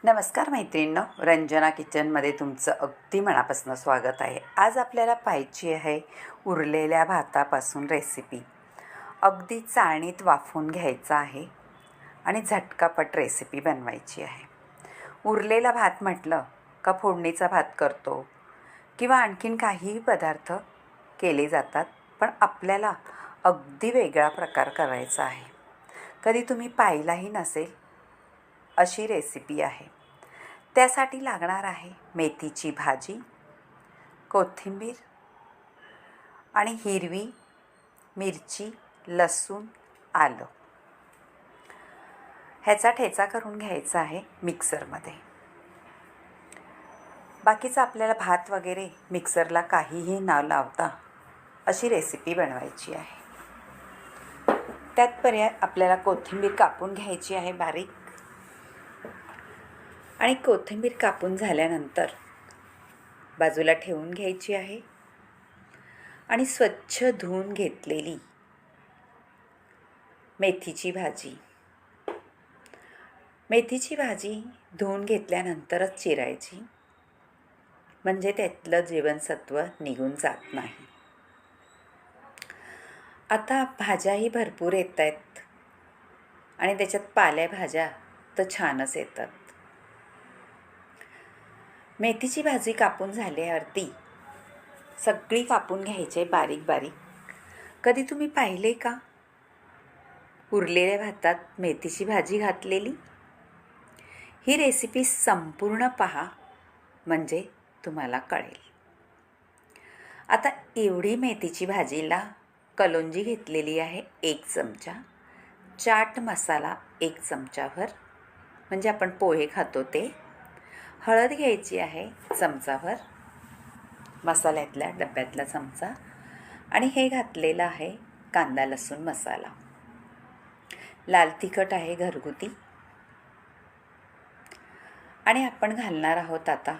नमस्कार मैत्रिणींनो, रंजना किचनमध्ये तुमचं अगदी मनापासून स्वागत आहे. आज आपल्याला पाहायची आहे उरलेल्या भातापासून रेसिपी. अगदी चाळणीत वाफवून घ्यायचा आहे आणि झटकापट रेसिपी बनवायची आहे. उरलेला भात म्हटलं का फोडणीचा भात करतो किंवा आणखीन काहीही पदार्थ केले जातात, पण आपल्याला अगदी वेगळा प्रकार करायचा आहे. कधी तुम्ही पाहिलाही नसेल अशी रेसिपी आहे. त्यासाठी लागणार आहे मेथीची भाजी, कोथिंबीर आणि हिरवी मिरची, लसूण, आलं. ह्याचा ठेचा करून घ्यायचा आहे मिक्सरमध्ये. बाकीचं आपल्याला भात वगैरे मिक्सरला काहीही न लावता अशी रेसिपी बनवायची आहे. त्यात पर्याय आपल्याला कोथिंबीर कापून घ्यायची आहे बारीक. आणि कोथिंबीर कापून झाल्यानंतर बाजूला ठेवून घ्यायची आहे. आणि स्वच्छ धुवून घेतलेली मेथीची भाजी धुवून घेतल्यानंतरच चिरायची, म्हणजे त्यातलं जीवनसत्व निघून जात नाही. आता भाज्याही भरपूर येत आहेत आणि त्याच्यात पालेभाज्या तर छानच येतात. मेथीची भाजी कापून झाल्यावरती सगळी कापून घ्यायचे बारीक बारीक. कधी तुम्ही पाहिले का उरलेल्या भातात मेथीची भाजी घातलेली? ही रेसिपी संपूर्ण पहा, म्हणजे तुम्हाला कळेल. आता एवढी मेथीची भाजीला कलोंजी घेतलेली आहे 1 चमचा, चाट मसाला 1 चमचाभर, म्हणजे आपण पोहे खातो ते. हळद घ्यायची आहे चमचाभर, मसाल्यातल्या डब्यातला चमचा. आणि हे घातलेलं आहे कांदा लसूण मसाला. लाल तिखट आहे घरगुती. आणि आपण घालणार आहोत आता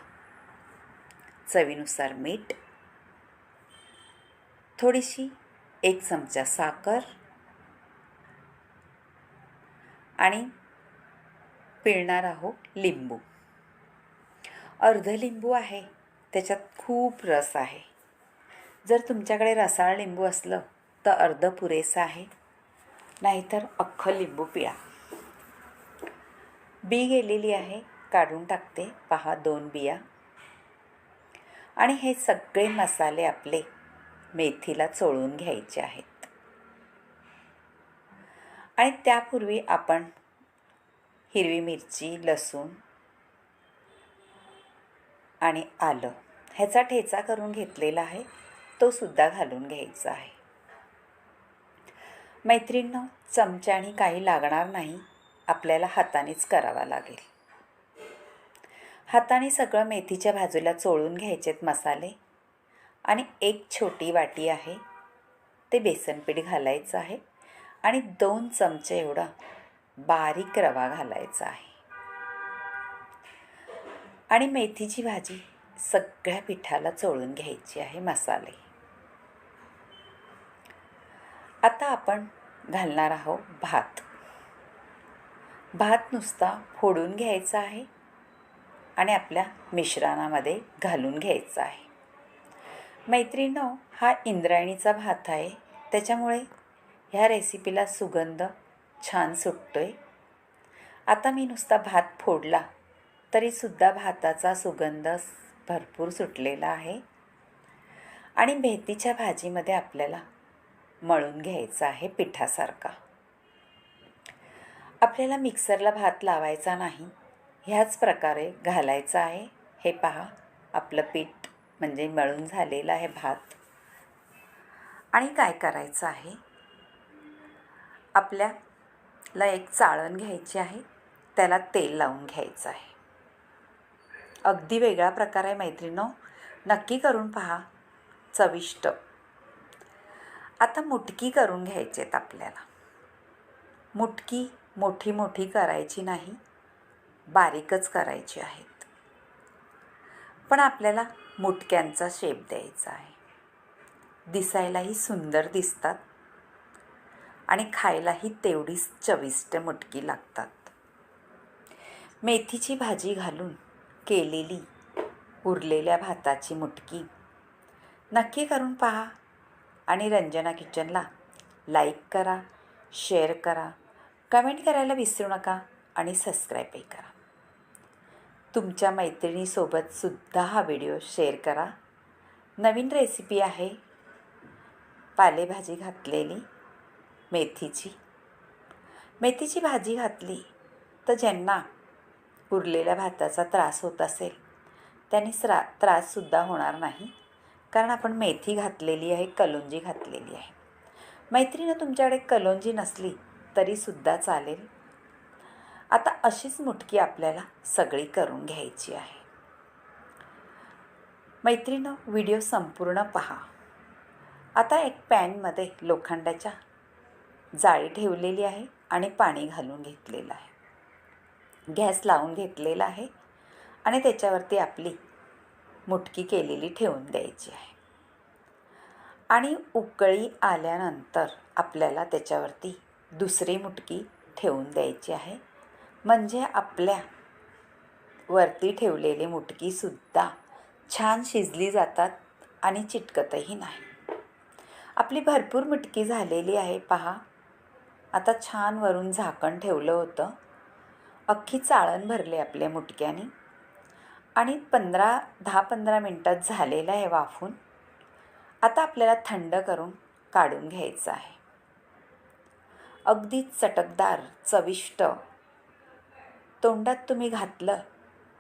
चवीनुसार मीठ, थोडीशी 1 चमचा साखर आणि पिळणार आहोत लिंबू. अर्ध लिंबू आहे, त्याच्यात खूप रस आहे. जर तुमच्याकडे रसाळ लिंबू असलं तर अर्ध पुरेसं आहे, नाहीतर अख्खं लिंबू पिळा. बी गेलेली आहे, काढून टाकते. पहा 2 बिया. आणि हे सगळे मसाले आपले मेथीला चोळून घ्यायचे आहेत. आणि त्यापूर्वी आपण हिरवी मिरची, लसूण आणि आलं ह्याचा ठेचा करून घेतलेला आहे, तो सुद्धा घालून घ्यायचा आहे. मैत्रिणींनो, चमच्याने काही लागणार नाही, आपल्याला हातानेच करावा लागेल. हाताने सगळं मेथीच्या भाजीला चोळून घ्यायचेत मसाले. आणि 1 छोटी वाटी आहे ते बेसनपीठ घालायचं आहे. आणि 2 चमचे एवढा बारीक रवा घालायचा आहे. आणि मेथीची भाजी सगळ्या पिठाला चोळून घ्यायची आहे मसाले. आता आपण घालणार आहोत भात नुसता फोडून घ्यायचा आहे आणि आपल्या मिश्रणामध्ये घालून घ्यायचा आहे. मैत्रिणींनो, हा इंद्रायणीचा भात आहे, त्याच्यामुळे ह्या रेसिपीला सुगंध छान सुटतोय. आता मी नुसता भात फोडला तरीसुद्धा भाताचा सुगंध भरपूर सुटलेला आहे. आणि मेथीच्या भाजीमध्ये आपल्याला मळून घ्यायचा आहे पिठासारखा. आपल्याला मिक्सरला भात लावायचा नाही, ह्याच प्रकारे घालायचं आहे. हे पहा, आपलं पीठ म्हणजे मळून झालेलं आहे भात. आणि काय करायचं आहे, आपल्याला एक चाळण घ्यायची आहे, त्याला तेल लावून घ्यायचं आहे. अगदी वेगळा प्रकार आहे मैत्रिणींनो, नक्की करून पहा, चविष्ट. आता मुटकी करून घ्यायची आहेत आपल्याला. मुटकी मोठी मोठी करायची नाही, बारीकच करायची आहेत. पण आपल्याला मुटक्यांचा शेप द्यायचा आहे. दिसायलाही सुंदर दिसतात आणि खायलाही तेवढीच चविष्ट मुटकी लागतात. मेथीची भाजी घालून केलेली उरलेल्या भाताची मुटकी नक्की करून पहा आणि रंजना किचनला लाईक करा, शेअर करा, कमेंट करायला विसरू नका आणि सबस्क्राईबही करा. तुमच्या मैत्रिणीसोबतसुद्धा हा व्हिडिओ शेअर करा. नवीन रेसिपी आहे पालेभाजी घातलेली मेथीची भाजी घातली तर ज्यांना उरलेल्या भाताचा त्रास होत असेल त्यांनी त्राससुद्धा होणार नाही, कारण आपण मेथी घातलेली आहे, कलोंजी घातलेली आहे. मैत्रिणीनं तुमच्याकडे कलोंजी नसली तरीसुद्धा चालेल. आता अशीच मुटकी आपल्याला सगळी करून घ्यायची आहे. मैत्रिणीनं व्हिडिओ संपूर्ण पहा. आता एक पॅनमध्ये लोखंडाच्या जाळी ठेवलेली आहे आणि पाणी घालून घेतलेलं आहे. गॅस लावून घेतलेला आहे आणि त्याच्यावरती आपली मुटकी केलेली ठेवून द्यायची आहे. आणि उकळी आल्यानंतर आपल्याला त्याच्यावरती दुसरी मुटकी ठेवून द्यायची आहे, म्हणजे आपल्या वरती ठेवलेली मुटकीसुद्धा छान शिजली जातात आणि चिटकतही नाही. आपली भरपूर मुटकी झालेली आहे पहा. आता छान वरून झाकण ठेवलं होतं, अख्खी चाळण भरले आपल्या मुटक्याने आणि 10-15 मिनटात झालेलं आहे वाफून. आता आपल्याला थंड करून काढून घ्यायचं आहे. अगदी चटकदार, चविष्ट, तोंडात तुम्ही घातलं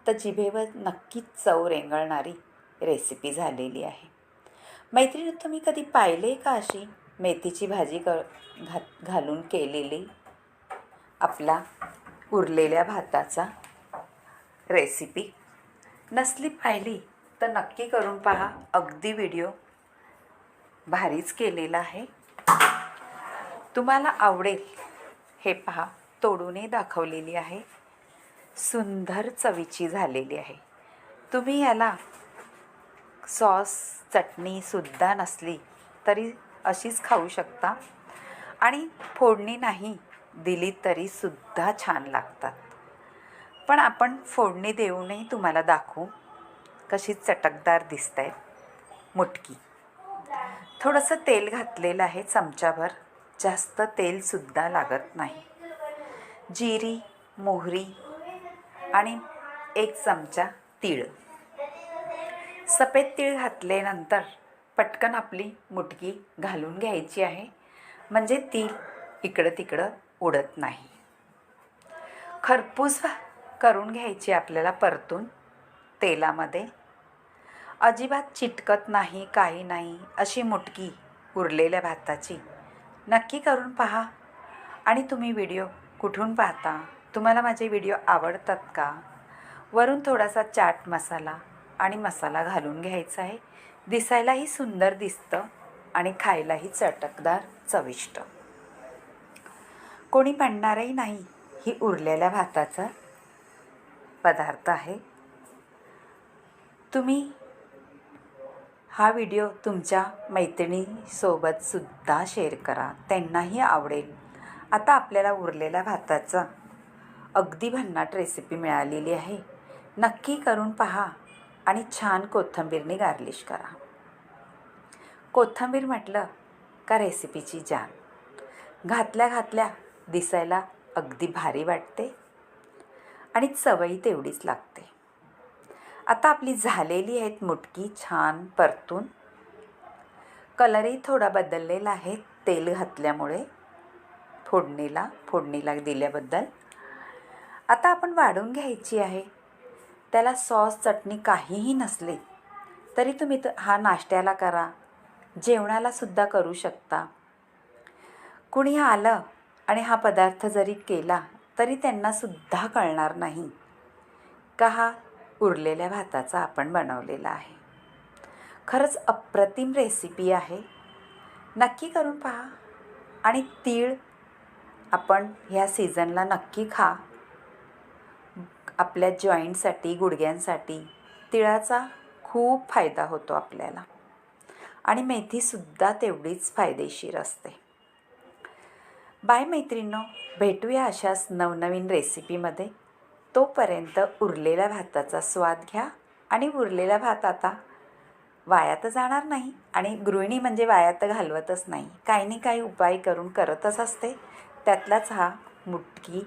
तर जिभेवर नक्कीच चव रेंगाळणारी रेसिपी झालेली आहे. मैत्रिणी, तुम्ही कधी पाहिले का अशी मेथीची भाजी घालून केलेली आपला उरलेल्या भाताचा रेसिपी? नसली पाहिली तर नक्की करून पहा. अगदी व्हिडिओ भारीच केलेला आहे, तुम्हाला आवडेल. हे पहा, तोडूनही दाखवलेली आहे, सुंदर चवीची झालेली आहे. तुम्ही याला सॉस चटणीसुद्धा नसली तरी अशीच खाऊ शकता आणि फोडणी नाही दिली तरीसुद्धा छान लागतात. पण आपण फोडणी देऊनही तुम्हाला दाखवू कशी चटकदार दिसते मुटकी. थोडंसं तेल घातलेलं आहे, चमचाभर, जास्त तेलसुद्धा लागत नाही. जिरी, मोहरी आणि 1 चमचा तीळ. सफेद तीळ घातल्यानंतर पटकन आपली मुटकी घालून घ्यायची आहे, म्हणजे तीळ इकडं तिकडं उडत नाही. खरपूस करून घ्यायची आपल्याला परतून तेलामध्ये. अजिबात चिटकत नाही, काही नाही अशी मुटकी उरलेल्या भाताची नक्की करून पहा. आणि तुम्ही व्हिडिओ कुठून पाहता? तुम्हाला माझे व्हिडिओ आवडतात का? वरून थोडासा चाट मसाला आणि मसाला घालून घ्यायचा आहे. दिसायलाही सुंदर दिसतं आणि खायलाही चटकदार, चविष्ट. कोणी म्हणणारही नाही ही उरलेल्या भाताचा पदार्थ आहे. तुम्ही हा व्हिडिओ तुमच्या मैत्रिणीसोबतसुद्धा शेअर करा, त्यांनाही आवडेल. आता आपल्याला उरलेल्या भाताचा अगदी भन्नाट रेसिपी मिळालेली आहे. नक्की करून पहा आणि छान कोथिंबीरने गार्निश करा. कोथिंबीर म्हटलं का रेसिपीची जान. घातल्या दिसायला अगदी भारी वाटते आणि चवही तेवढीच लागते. आता आपली झालेली आहेत मुटकी छान परतून. कलरही थोडा बदललेला आहे तेल घातल्यामुळे, फोडणीला दिल्याबद्दल. आता आपण वाढून घ्यायची आहे. त्याला सॉस चटणी काहीही नसले तरी तुम्ही हा नाश्त्याला करा, जेवणालासुद्धा करू शकता. कुणी आलं आणि हा पदार्थ जरी केला तरी त्यांनासुद्धा कळणार नाही का हा उरलेल्या भाताचा आपण बनवलेला आहे. खरंच अप्रतिम रेसिपी आहे, नक्की करून पहा. आणि तीळ आपण ह्या सीझनला नक्की खा. आपल्या जॉईंटसाठी, गुडघ्यांसाठी तिळाचा खूप फायदा होतो आपल्याला. आणि मेथीसुद्धा तेवढीच फायदेशीर असते. बाय मैत्रिणींनो, भेटूया अशाच नवनवीन रेसिपीमध्ये. तोपर्यंत उरलेल्या भाताचा स्वाद घ्या. आणि उरलेला भात आता वाया तर जाणार नाही, आणि गृहिणी म्हणजे वाया तर घालवतच नाही, काही ना काही उपाय करून करतच असते. त्यातलाच हा मुटकी